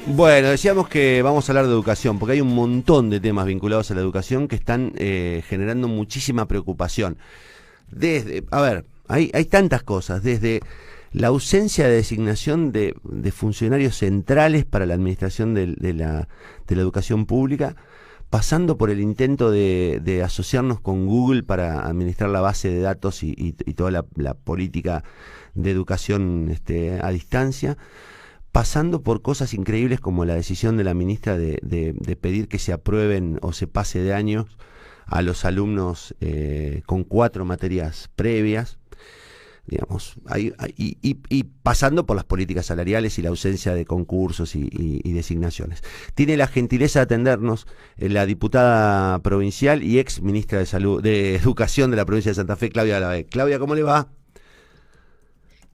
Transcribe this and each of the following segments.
Bueno, decíamos que vamos a hablar de educación, porque hay un montón de temas vinculados a la educación que están generando muchísima preocupación. Hay tantas cosas, desde la ausencia de designación de funcionarios centrales para la administración de la educación pública, pasando por el intento de asociarnos con Google para administrar la base de datos y toda la política de educación a distancia, pasando por cosas increíbles como la decisión de la ministra de pedir que se aprueben o se pase de años a los alumnos con 4 materias previas, digamos, y pasando por las políticas salariales y la ausencia de concursos y designaciones. Tiene la gentileza de atendernos la diputada provincial y ex ministra de Educación de la provincia de Santa Fe, Claudia Alavec. Claudia, ¿cómo le va?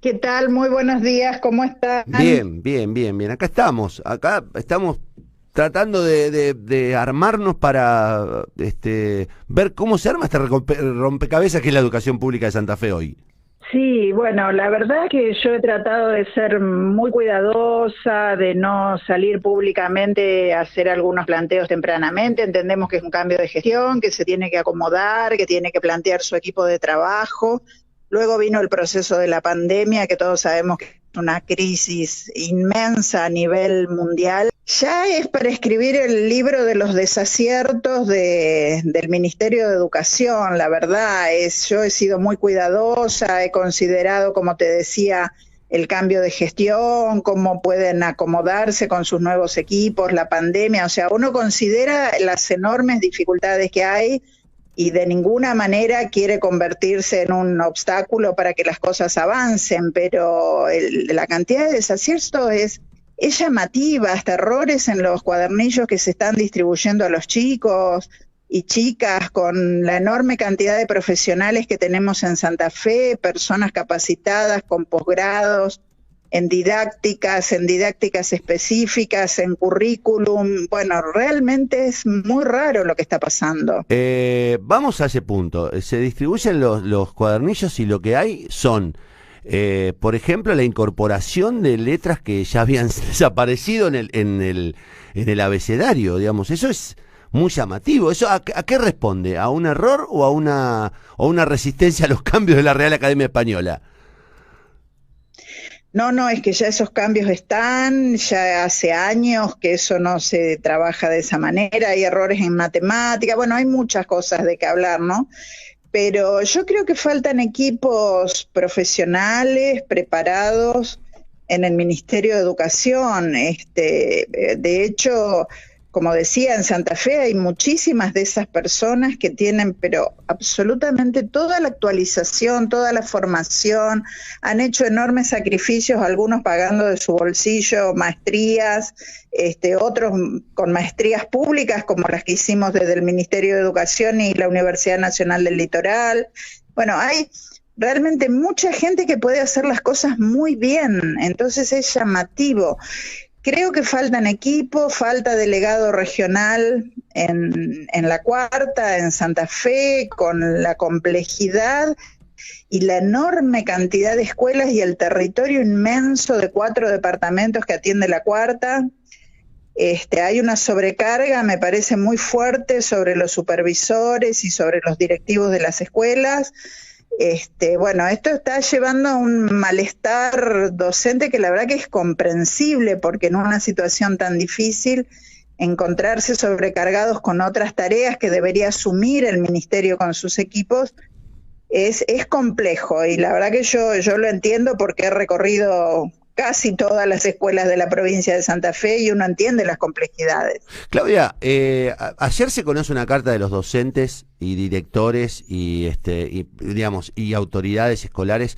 ¿Qué tal? Muy buenos días, ¿cómo están? Bien, bien, bien, bien. Acá estamos tratando de armarnos para ver cómo se arma este rompecabezas que es la educación pública de Santa Fe hoy. Sí, bueno, la verdad que yo he tratado de ser muy cuidadosa, de no salir públicamente a hacer algunos planteos tempranamente. Entendemos que es un cambio de gestión, que se tiene que acomodar, que tiene que plantear su equipo de trabajo. Luego vino el proceso de la pandemia, que todos sabemos que es una crisis inmensa a nivel mundial. Ya es para escribir el libro de los desaciertos del Ministerio de Educación, la verdad. Yo he sido muy cuidadosa, he considerado, como te decía, el cambio de gestión, cómo pueden acomodarse con sus nuevos equipos, la pandemia. O sea, uno considera las enormes dificultades que hay y de ninguna manera quiere convertirse en un obstáculo para que las cosas avancen, pero la cantidad de desaciertos es llamativa, hasta errores en los cuadernillos que se están distribuyendo a los chicos y chicas, con la enorme cantidad de profesionales que tenemos en Santa Fe, personas capacitadas con posgrados, en didácticas específicas, en currículum. Bueno, realmente es muy raro lo que está pasando. Vamos a ese punto. Se distribuyen los cuadernillos y lo que hay son, por ejemplo, la incorporación de letras que ya habían desaparecido en el abecedario, digamos. Eso es muy llamativo. ¿Eso a qué responde? ¿A un error o a una resistencia a los cambios de la Real Academia Española? No, es que ya esos cambios están, ya hace años que eso no se trabaja de esa manera, hay errores en matemática, bueno, hay muchas cosas de que hablar, ¿no? Pero yo creo que faltan equipos profesionales preparados en el Ministerio de Educación. De hecho, como decía, en Santa Fe hay muchísimas de esas personas que tienen, pero absolutamente toda la actualización, toda la formación, han hecho enormes sacrificios, algunos pagando de su bolsillo maestrías, otros con maestrías públicas, como las que hicimos desde el Ministerio de Educación y la Universidad Nacional del Litoral. Bueno, hay realmente mucha gente que puede hacer las cosas muy bien, entonces es llamativo. Creo que faltan equipos, falta delegado regional en la Cuarta, en Santa Fe, con la complejidad y la enorme cantidad de escuelas y el territorio inmenso de 4 departamentos que atiende la Cuarta. Hay una sobrecarga, me parece muy fuerte, sobre los supervisores y sobre los directivos de las escuelas. Bueno, esto está llevando a un malestar docente que la verdad que es comprensible, porque en una situación tan difícil encontrarse sobrecargados con otras tareas que debería asumir el ministerio con sus equipos es complejo, y la verdad que yo lo entiendo porque he recorrido casi todas las escuelas de la provincia de Santa Fe y uno entiende las complejidades. Claudia, ayer se conoce una carta de los docentes y directores digamos, y autoridades escolares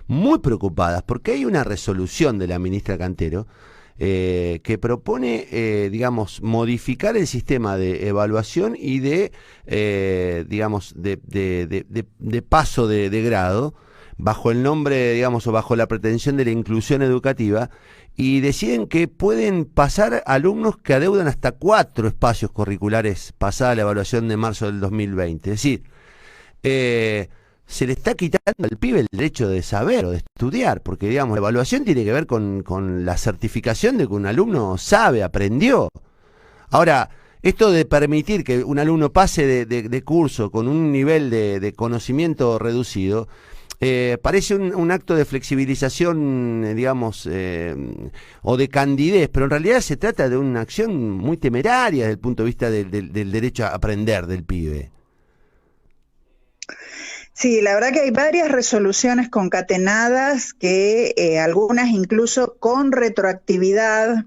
muy preocupadas porque hay una resolución de la ministra Cantero que propone, digamos, modificar el sistema de evaluación y digamos, de paso de grado, bajo el nombre, digamos, o bajo la pretensión de la inclusión educativa, y deciden que pueden pasar alumnos que adeudan hasta 4 espacios curriculares pasada la evaluación de marzo del 2020. Es decir, se le está quitando al pibe el derecho de saber o de estudiar, porque digamos, la evaluación tiene que ver con la certificación de que un alumno sabe, aprendió. Ahora, esto de permitir que un alumno pase de curso con un nivel de conocimiento reducido, parece un acto de flexibilización, digamos, o de candidez, pero en realidad se trata de una acción muy temeraria desde el punto de vista del derecho a aprender del pibe. Sí, la verdad que hay varias resoluciones concatenadas que algunas incluso con retroactividad,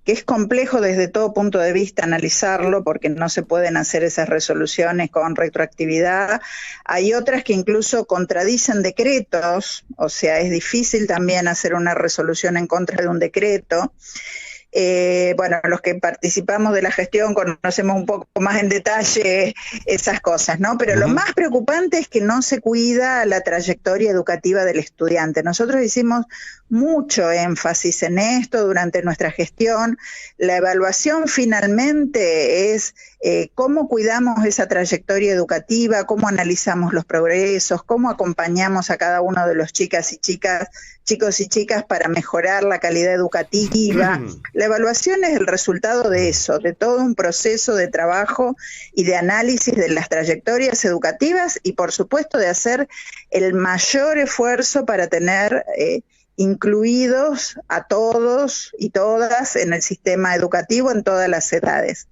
que es complejo desde todo punto de vista analizarlo porque no se pueden hacer esas resoluciones con retroactividad. Hay otras que incluso contradicen decretos, o sea, es difícil también hacer una resolución en contra de un decreto. Bueno, los que participamos de la gestión conocemos un poco más en detalle esas cosas, ¿no? Pero lo más preocupante es que no se cuida la trayectoria educativa del estudiante. Nosotros hicimos mucho énfasis en esto durante nuestra gestión. La evaluación finalmente es cómo cuidamos esa trayectoria educativa, cómo analizamos los progresos, cómo acompañamos a cada uno de los chicos y chicas para mejorar la calidad educativa. La evaluación es el resultado de eso, de todo un proceso de trabajo y de análisis de las trayectorias educativas y por supuesto de hacer el mayor esfuerzo para tener incluidos a todos y todas en el sistema educativo en todas las edades.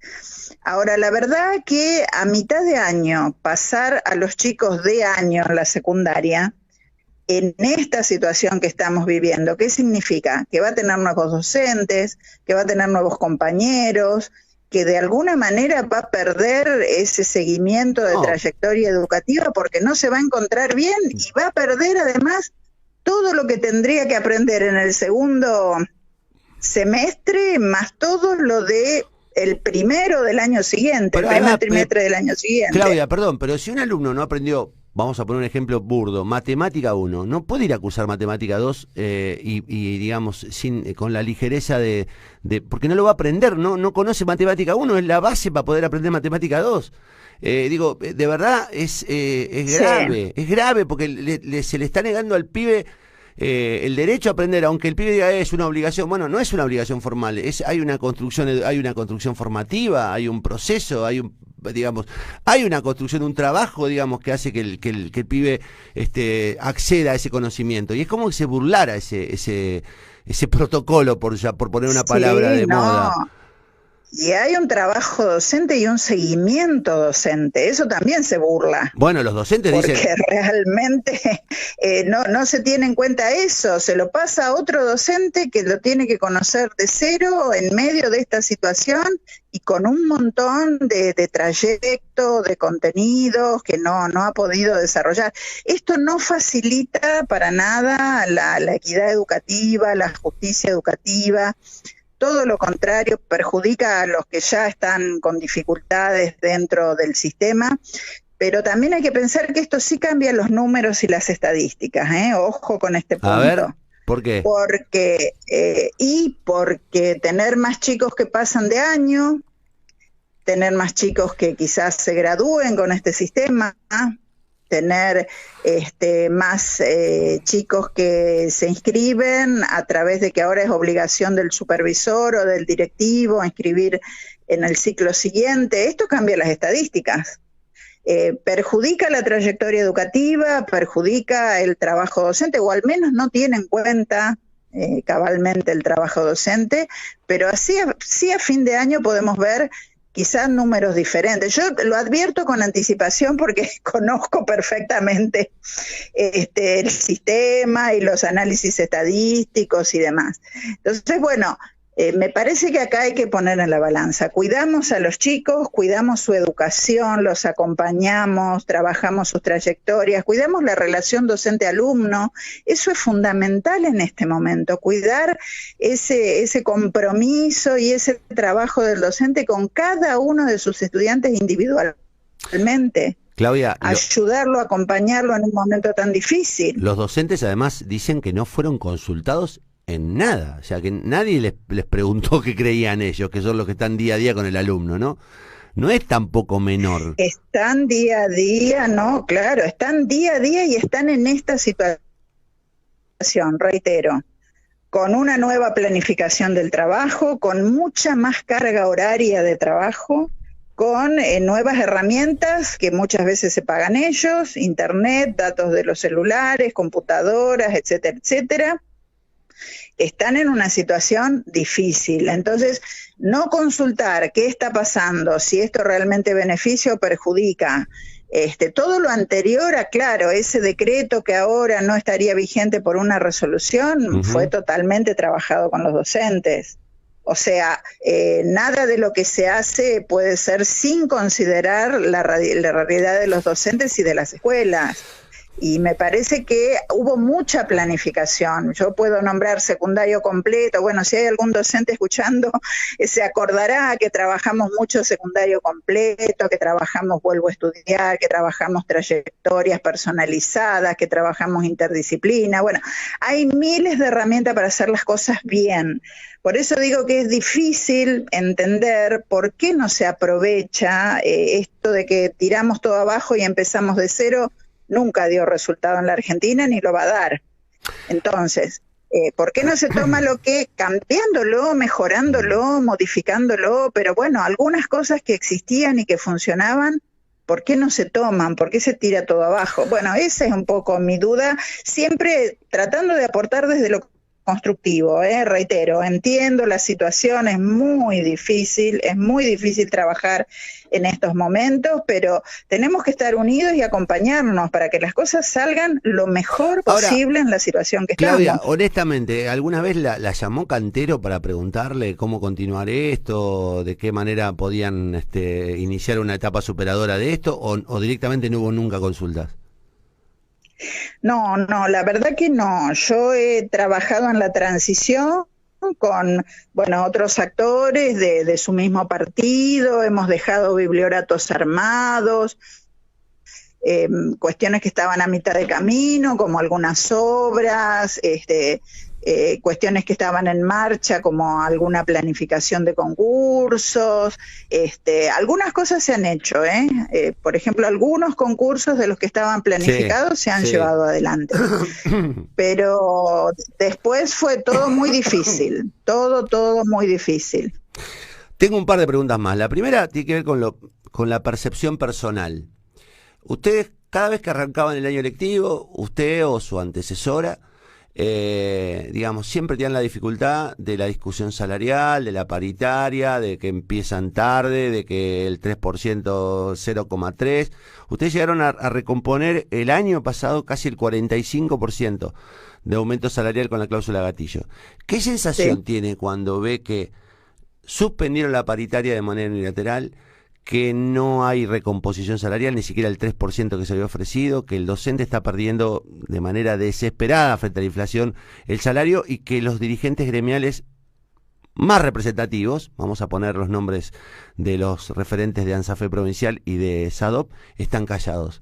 Ahora, la verdad que a mitad de año pasar a los chicos de año en la secundaria, en esta situación que estamos viviendo, ¿qué significa? Que va a tener nuevos docentes, que va a tener nuevos compañeros, que de alguna manera va a perder ese seguimiento de trayectoria educativa porque no se va a encontrar bien y va a perder además todo lo que tendría que aprender en el segundo semestre, más todo lo de el primero del año siguiente, el primer trimestre del año siguiente. Claudia, perdón, pero si un alumno no aprendió, vamos a poner un ejemplo burdo, matemática 1, no puede ir a cursar matemática 2 y digamos, con la ligereza porque no lo va a aprender, no conoce matemática 1, es la base para poder aprender matemática 2. Digo, de verdad es grave, es grave porque se le está negando al pibe el derecho a aprender, aunque el pibe diga es una obligación. Bueno, no es una obligación formal, hay una construcción formativa, hay un proceso, hay una construcción, un trabajo, digamos, que hace que el pibe acceda a ese conocimiento. Y es como que se burlara ese protocolo, por poner una palabra de moda. Y hay un trabajo docente y un seguimiento docente, eso también se burla. Bueno, los docentes dicen... Porque realmente no se tiene en cuenta eso, se lo pasa a otro docente que lo tiene que conocer de cero en medio de esta situación y con un montón de trayecto, de contenidos que no ha podido desarrollar. Esto no facilita para nada la equidad educativa, la justicia educativa. Todo lo contrario, perjudica a los que ya están con dificultades dentro del sistema, pero también hay que pensar que esto sí cambia los números y las estadísticas, ¿eh? Ojo con este punto. A ver, ¿por qué? Porque tener más chicos que pasan de año, tener más chicos que quizás se gradúen con este sistema, tener más chicos que se inscriben a través de que ahora es obligación del supervisor o del directivo inscribir en el ciclo siguiente. Esto cambia las estadísticas. Perjudica la trayectoria educativa, perjudica el trabajo docente, o al menos no tiene en cuenta cabalmente el trabajo docente, pero así a fin de año podemos ver quizás números diferentes. Yo lo advierto con anticipación porque conozco perfectamente el sistema y los análisis estadísticos y demás. Entonces, bueno, me parece que acá hay que poner en la balanza. Cuidamos a los chicos, cuidamos su educación, los acompañamos, trabajamos sus trayectorias, cuidamos la relación docente-alumno. Eso es fundamental en este momento, cuidar ese compromiso y ese trabajo del docente con cada uno de sus estudiantes individualmente. Claudia, ayudarlo, acompañarlo en un momento tan difícil. Los docentes además dicen que no fueron consultados en nada, o sea que nadie les preguntó qué creían ellos, que son los que están día a día con el alumno, ¿no? no es tampoco menor. Están día a día, no, claro, están día a día y están en esta situación, reitero, con una nueva planificación del trabajo, con mucha más carga horaria de trabajo, con nuevas herramientas que muchas veces se pagan ellos, internet, datos de los celulares, computadoras, etcétera, etcétera. Están en una situación difícil. Entonces, no consultar qué está pasando, si esto realmente beneficia o perjudica. Todo lo anterior a, claro, ese decreto que ahora no estaría vigente por una resolución, fue totalmente trabajado con los docentes. O sea, nada de lo que se hace puede ser sin considerar la realidad de los docentes y de las escuelas. Y me parece que hubo mucha planificación. Yo puedo nombrar secundario completo. Bueno, si hay algún docente escuchando, se acordará que trabajamos mucho secundario completo, que trabajamos vuelvo a estudiar, que trabajamos trayectorias personalizadas, que trabajamos interdisciplina. Bueno, hay miles de herramientas para hacer las cosas bien. Por eso digo que es difícil entender por qué no se aprovecha esto de que tiramos todo abajo y empezamos de cero. Nunca dio resultado en la Argentina ni lo va a dar. Entonces, ¿por qué no se toma lo que, cambiándolo, mejorándolo, modificándolo? Pero bueno, algunas cosas que existían y que funcionaban, ¿por qué no se toman? ¿Por qué se tira todo abajo? Bueno, esa es un poco mi duda, siempre tratando de aportar desde lo constructivo, reitero, entiendo la situación, es muy difícil trabajar en estos momentos, pero tenemos que estar unidos y acompañarnos para que las cosas salgan lo mejor posible. Ahora, en la situación que Claudia, estamos. honestamente, ¿alguna vez la llamó Cantero para preguntarle cómo continuar esto, de qué manera podían iniciar una etapa superadora de esto, o directamente no hubo nunca consultas? No, la verdad que no. Yo he trabajado en la transición con, bueno, otros actores de su mismo partido, hemos dejado biblioratos armados, cuestiones que estaban a mitad de camino, como algunas obras, cuestiones que estaban en marcha, como alguna planificación de concursos, algunas cosas se han hecho, por ejemplo, algunos concursos de los que estaban planificados se han llevado adelante, pero después fue todo muy difícil, todo muy difícil. Tengo un par de preguntas más. La primera tiene que ver con la percepción personal. Ustedes, cada vez que arrancaban el año lectivo, usted o su antecesora, digamos, siempre tienen la dificultad de la discusión salarial, de la paritaria, de que empiezan tarde, de que el 3%, 0,3%. Ustedes llegaron a recomponer el año pasado casi el 45% de aumento salarial con la cláusula gatillo. ¿Qué sensación tiene cuando ve que suspendieron la paritaria de manera unilateral, que no hay recomposición salarial, ni siquiera el 3% que se había ofrecido, que el docente está perdiendo de manera desesperada frente a la inflación el salario y que los dirigentes gremiales más representativos, vamos a poner los nombres de los referentes de ANSAFE provincial y de SADOP, están callados?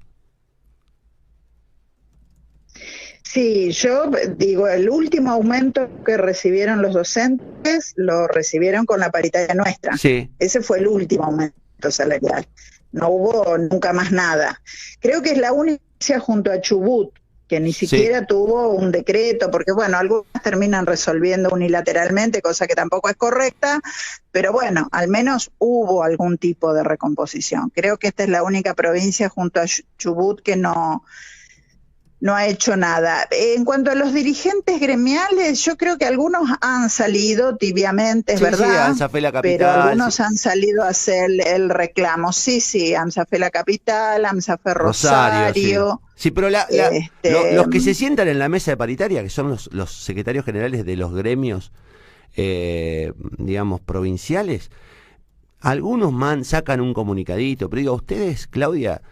Sí, yo digo, el último aumento que recibieron los docentes lo recibieron con la paritaria nuestra. Sí. Ese fue el último aumento salarial. No hubo nunca más nada. Creo que es la única junto a Chubut que ni siquiera tuvo un decreto, porque bueno, algunos terminan resolviendo unilateralmente, cosa que tampoco es correcta, pero bueno, al menos hubo algún tipo de recomposición. Creo que esta es la única provincia junto a Chubut que no ha hecho nada. En cuanto a los dirigentes gremiales, yo creo que algunos han salido tibiamente, es verdad, sí, ANSAFE La Capital, pero algunos han salido a hacer el reclamo. Sí, ANSAFE La Capital, ANSAFE Rosario. Sí, pero los que se sientan en la mesa de paritaria, que son los secretarios generales de los gremios, digamos, provinciales, algunos sacan un comunicadito, pero digo, ustedes, Claudia,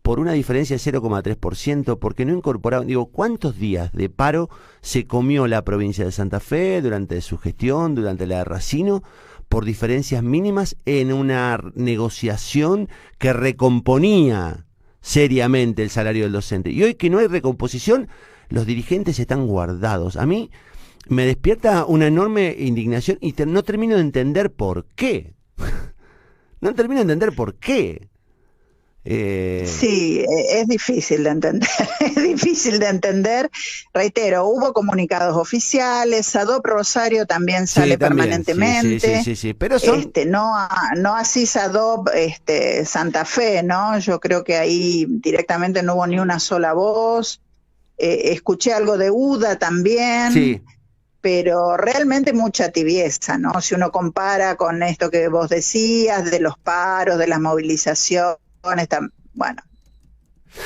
por una diferencia de 0,3%, porque no incorporaron, digo, ¿cuántos días de paro se comió la provincia de Santa Fe durante su gestión, durante la de Racino, por diferencias mínimas en una negociación que recomponía seriamente el salario del docente? Y hoy que no hay recomposición, los dirigentes están guardados. A mí me despierta una enorme indignación y no termino de entender por qué. No termino de entender por qué. Sí, es difícil de entender, es difícil de entender. Reitero, hubo comunicados oficiales, Sadop Rosario también sale también, permanentemente, sí, pero son... no así Sadop Santa Fe, ¿no? Yo creo que ahí directamente no hubo ni una sola voz. Escuché algo de UDA también. Sí. Pero realmente mucha tibieza, ¿no? Si uno compara con esto que vos decías, de los paros, de las movilizaciones, bueno,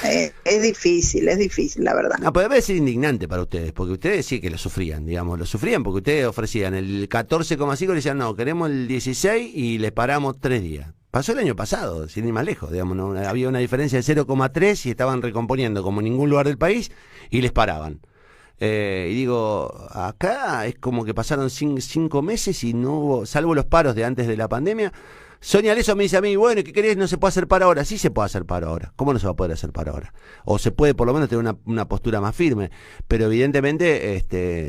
es difícil, la verdad. No, puede ser indignante para ustedes, porque ustedes sí que lo sufrían, digamos, lo sufrían porque ustedes ofrecían el 14,5 y le decían, no, queremos el 16 y les paramos 3 días. Pasó el año pasado, sin ir más lejos, digamos, ¿no? Había una diferencia de 0,3 y estaban recomponiendo como en ningún lugar del país y les paraban. Y digo, acá es como que pasaron 5 meses y no hubo, salvo los paros de antes de la pandemia. Sonia Leso me dice a mí, bueno, ¿qué querés? No se puede hacer paro ahora. Sí se puede hacer paro ahora. ¿Cómo no se va a poder hacer paro ahora? O se puede por lo menos tener una postura más firme, pero evidentemente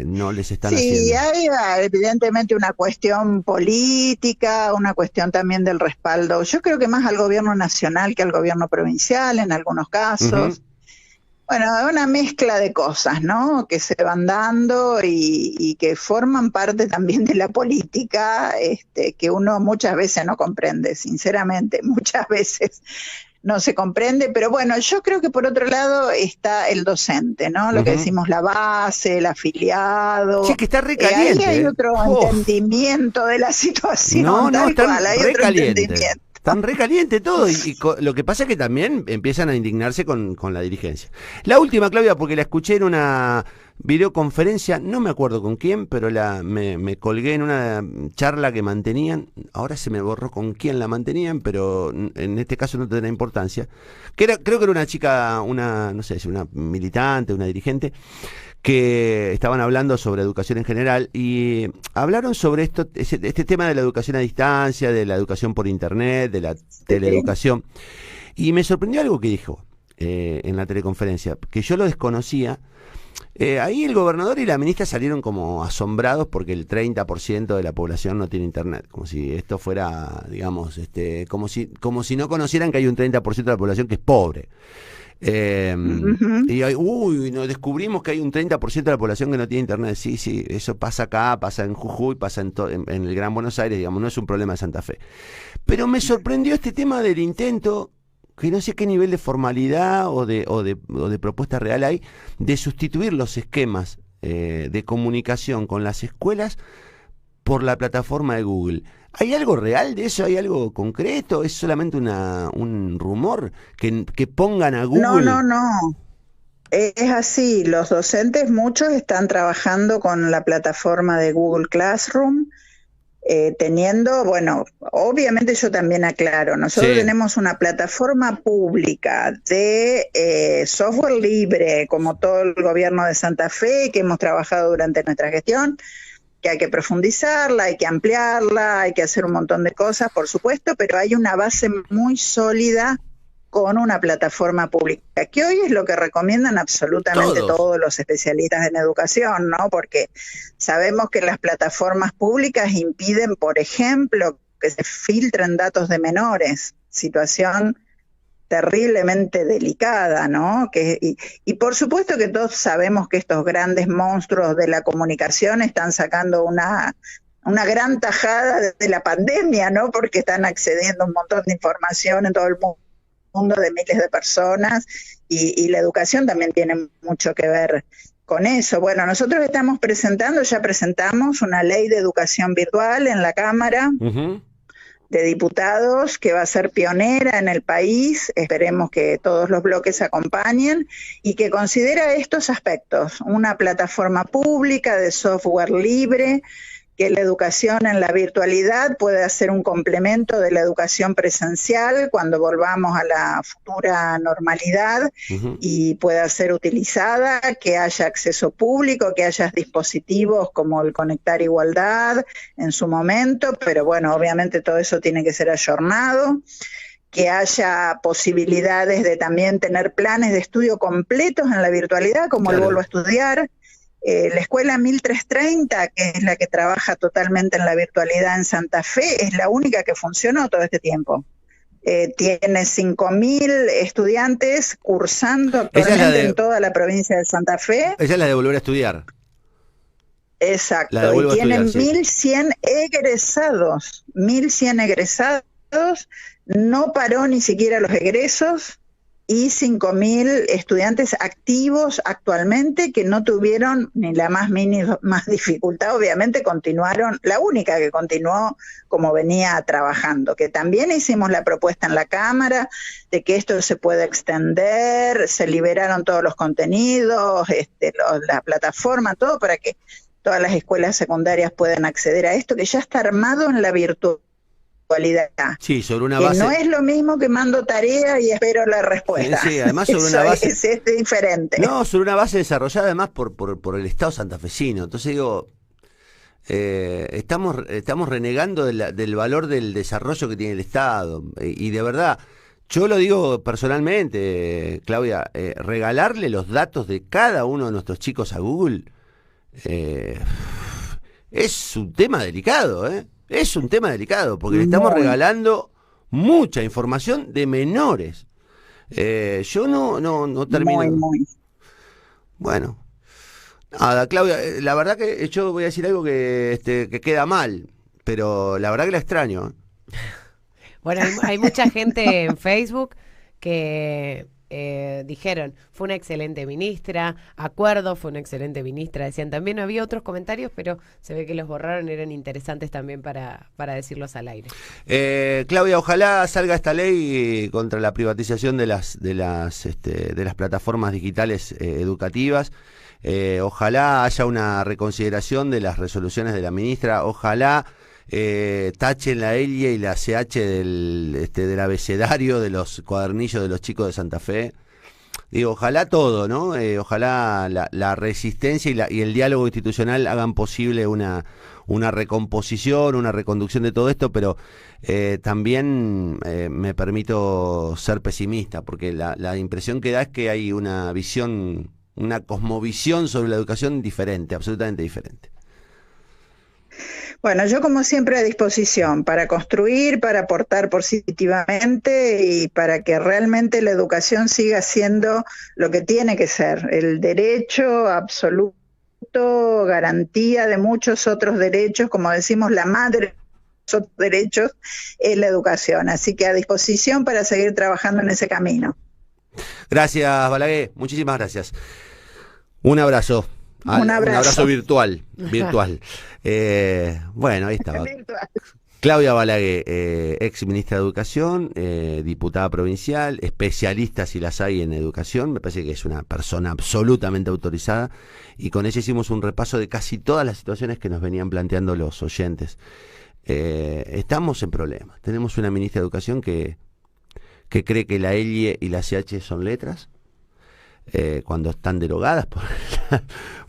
no les están haciendo. Sí, hay evidentemente una cuestión política, una cuestión también del respaldo. Yo creo que más al gobierno nacional que al gobierno provincial en algunos casos. Bueno, una mezcla de cosas, ¿no? Que se van dando y que forman parte también de la política, que uno muchas veces no comprende, sinceramente, muchas veces no se comprende, pero bueno, yo creo que por otro lado está el docente, ¿no? Lo que decimos la base, el afiliado. Sí, que está recaliente. Ahí hay otro entendimiento de la situación. No, está recaliente. Entendimiento. Están recaliente todo y lo que pasa es que también empiezan a indignarse con la dirigencia. La última, Claudia, porque la escuché en una videoconferencia, no me acuerdo con quién, pero me colgué en una charla que mantenían, ahora se me borró con quién la mantenían, pero en este caso no tendrá importancia, creo que era una chica, no sé si una militante, una dirigente, que estaban hablando sobre educación en general y hablaron sobre este tema de la educación a distancia, de la educación por internet, de la teleeducación. Y me sorprendió algo que dijo en la teleconferencia, que yo lo desconocía. Ahí el gobernador y la ministra salieron como asombrados porque el 30% de la población no tiene internet, como si esto fuera, digamos, como si no conocieran que hay un 30% de la población que es pobre. Y nos descubrimos que hay un 30% de la población que no tiene internet. Sí, eso pasa acá, pasa en Jujuy, pasa en el Gran Buenos Aires, digamos, no es un problema de Santa Fe. Pero me sorprendió este tema del intento, que no sé qué nivel de formalidad o de propuesta real hay, de sustituir los esquemas de comunicación con las escuelas por la plataforma de Google. ¿Hay algo real de eso? ¿Hay algo concreto? ¿Es solamente un rumor que pongan a Google? No. Es así. Los docentes, muchos están trabajando con la plataforma de Google Classroom, teniendo, bueno, obviamente yo también aclaro, nosotros tenemos una plataforma pública de software libre, como todo el gobierno de Santa Fe, que hemos trabajado durante nuestra gestión, que hay que profundizarla, hay que ampliarla, hay que hacer un montón de cosas, por supuesto, pero hay una base muy sólida con una plataforma pública, que hoy es lo que recomiendan absolutamente todos los especialistas en educación, ¿no? Porque sabemos que las plataformas públicas impiden, por ejemplo, que se filtren datos de menores, situación terriblemente delicada, ¿no? Y por supuesto que todos sabemos que estos grandes monstruos de la comunicación están sacando una gran tajada de la pandemia, ¿no? Porque están accediendo a un montón de información en todo el mundo de miles de personas y la educación también tiene mucho que ver con eso. Bueno, nosotros ya presentamos una ley de educación virtual en la Cámara de Diputados, que va a ser pionera en el país, esperemos que todos los bloques acompañen, y que considera estos aspectos: una plataforma pública de software libre, que la educación en la virtualidad puede ser un complemento de la educación presencial cuando volvamos a la futura normalidad y pueda ser utilizada, que haya acceso público, que haya dispositivos como el Conectar Igualdad en su momento, pero bueno, obviamente todo eso tiene que ser ayornado, que haya posibilidades de también tener planes de estudio completos en la virtualidad, como el Vuelvo a Estudiar, La escuela 1330, que es la que trabaja totalmente en la virtualidad en Santa Fe, es la única que funcionó todo este tiempo. Tiene 5.000 estudiantes cursando actualmente en toda la provincia de Santa Fe. Esa es la de volver a estudiar. Exacto, y tiene 1.100 egresados, 1.100 egresados, no paró ni siquiera los egresos, y 5.000 estudiantes activos actualmente que no tuvieron ni la más mínima dificultad, obviamente continuaron, la única que continuó como venía trabajando, que también hicimos la propuesta en la Cámara de que esto se puede extender, se liberaron todos los contenidos, la plataforma, todo para que todas las escuelas secundarias puedan acceder a esto, que ya está armado en la virtualidad. Sí, sobre una base. Que no es lo mismo que mando tarea y espero la respuesta. Sí, además sobre una base. Es diferente. No, sobre una base desarrollada además por el Estado santafesino. Entonces digo, estamos renegando del valor del desarrollo que tiene el Estado. Y de verdad, yo lo digo personalmente, Claudia, regalarle los datos de cada uno de nuestros chicos a Google es un tema delicado, Es un tema delicado, porque le estamos regalando mucha información de menores. Yo no termino. Muy. Bueno, nada, Claudia, la verdad que yo voy a decir algo que queda mal, pero la verdad que la extraño. Bueno, hay mucha gente en Facebook que dijeron, fue una excelente ministra, Acuerdo, fue una excelente ministra, decían también, había otros comentarios, pero se ve que los borraron, eran interesantes también para decirlos al aire. Claudia, ojalá salga esta ley contra la privatización de las plataformas digitales educativas. Ojalá haya una reconsideración de las resoluciones de la ministra, ojalá tachen la ELIE y la CH del abecedario de los cuadernillos de los chicos de Santa Fe. Digo, ojalá todo, ¿no? Ojalá la resistencia y el diálogo institucional hagan posible una recomposición, una reconducción de todo esto, pero también me permito ser pesimista, porque la impresión que da es que hay una visión, una cosmovisión sobre la educación diferente, absolutamente diferente. Bueno, yo como siempre a disposición para construir, para aportar positivamente y para que realmente la educación siga siendo lo que tiene que ser, el derecho absoluto, garantía de muchos otros derechos, como decimos, la madre de los otros derechos es la educación. Así que a disposición para seguir trabajando en ese camino. Gracias, Balaguer, muchísimas gracias. Un abrazo. Un abrazo virtual. Bueno, ahí estaba. Claudia Balaguer, ex ministra de Educación, diputada provincial, especialista si las hay en educación, me parece que es una persona absolutamente autorizada, y con ella hicimos un repaso de casi todas las situaciones que nos venían planteando los oyentes. Estamos en problemas. Tenemos una ministra de Educación que cree que la ELIE y la CH son letras, cuando están derogadas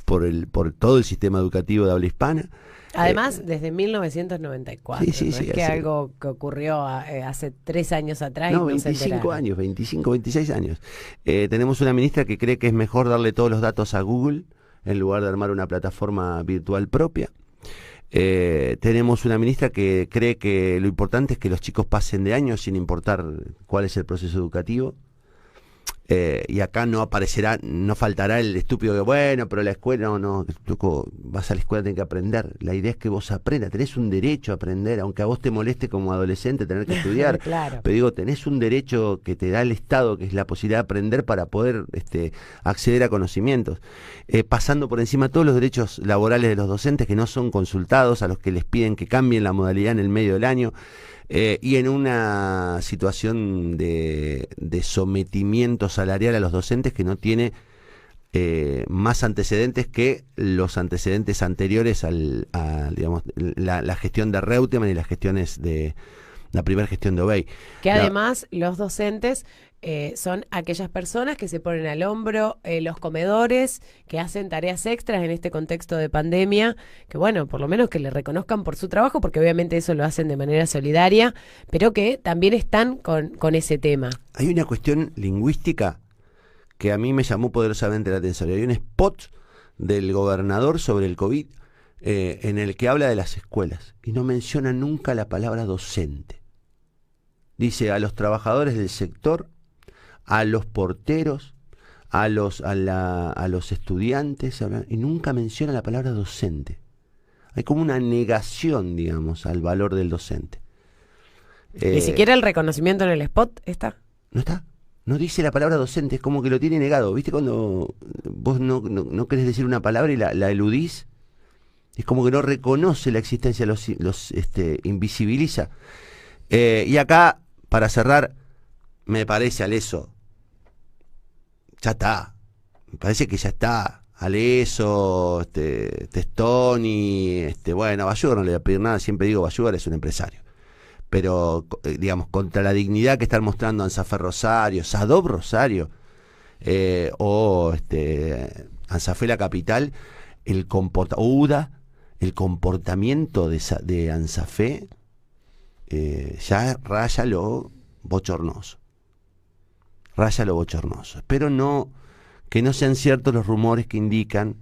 por todo el sistema educativo de habla hispana. Además, desde 1994, sí, no es que algo que ocurrió hace 3 años atrás. No, 25 años, 25, 26 años. Tenemos una ministra que cree que es mejor darle todos los datos a Google en lugar de armar una plataforma virtual propia. Tenemos una ministra que cree que lo importante es que los chicos pasen de años sin importar cuál es el proceso educativo. Y acá no faltará el estúpido que, bueno, pero la escuela, no, loco, vas a la escuela, tenés que aprender. La idea es que vos aprendas, tenés un derecho a aprender, aunque a vos te moleste como adolescente tener que estudiar. Claro. Pero digo, tenés un derecho que te da el Estado, que es la posibilidad de aprender para poder acceder a conocimientos. Pasando por encima todos los derechos laborales de los docentes que no son consultados, a los que les piden que cambien la modalidad en el medio del año. Y en una situación de sometimiento salarial a los docentes que no tiene más antecedentes que los antecedentes anteriores a digamos, la gestión de Reutemann y las gestiones de la primera gestión de Obey. Que además los docentes son aquellas personas que se ponen al hombro los comedores, que hacen tareas extras en este contexto de pandemia, que bueno, por lo menos que le reconozcan por su trabajo, porque obviamente eso lo hacen de manera solidaria, pero que también están con ese tema. Hay una cuestión lingüística que a mí me llamó poderosamente la atención. Hay un spot del gobernador sobre el COVID, en el que habla de las escuelas y no menciona nunca la palabra docente. Dice a los trabajadores del sector, a los porteros, a los estudiantes, y nunca menciona la palabra docente. Hay como una negación, digamos, al valor del docente. Ni siquiera el reconocimiento en el spot está. No está. No dice la palabra docente, es como que lo tiene negado. ¿Viste cuando vos no querés decir una palabra y la eludís? Es como que no reconoce la existencia, los invisibiliza. Y acá, para cerrar, me parece, Aleso, ya está. Me parece que ya está. Aleso, Testoni, bueno, a Bayugar no le voy a pedir nada, siempre digo, Bayugar es un empresario. Pero, digamos, contra la dignidad que están mostrando Ansafe Rosario, Sadov Rosario, o Ansafe La Capital, UDA, el comportamiento de Ansafe, ya raya lo bochornoso. Raya lo bochornoso. Espero que no sean ciertos los rumores que indican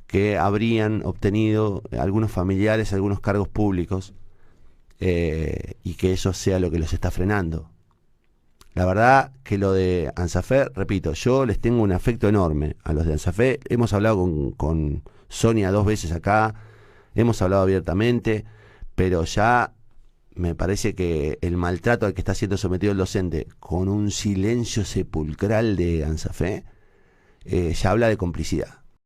que habrían obtenido algunos familiares algunos cargos públicos, y que eso sea lo que los está frenando. La verdad que lo de Ansafe, repito, yo les tengo un afecto enorme a los de Ansafe. Hemos hablado con Sonia 2 veces acá, hemos hablado abiertamente, pero ya me parece que el maltrato al que está siendo sometido el docente, con un silencio sepulcral de Ansafe, ya habla de complicidad.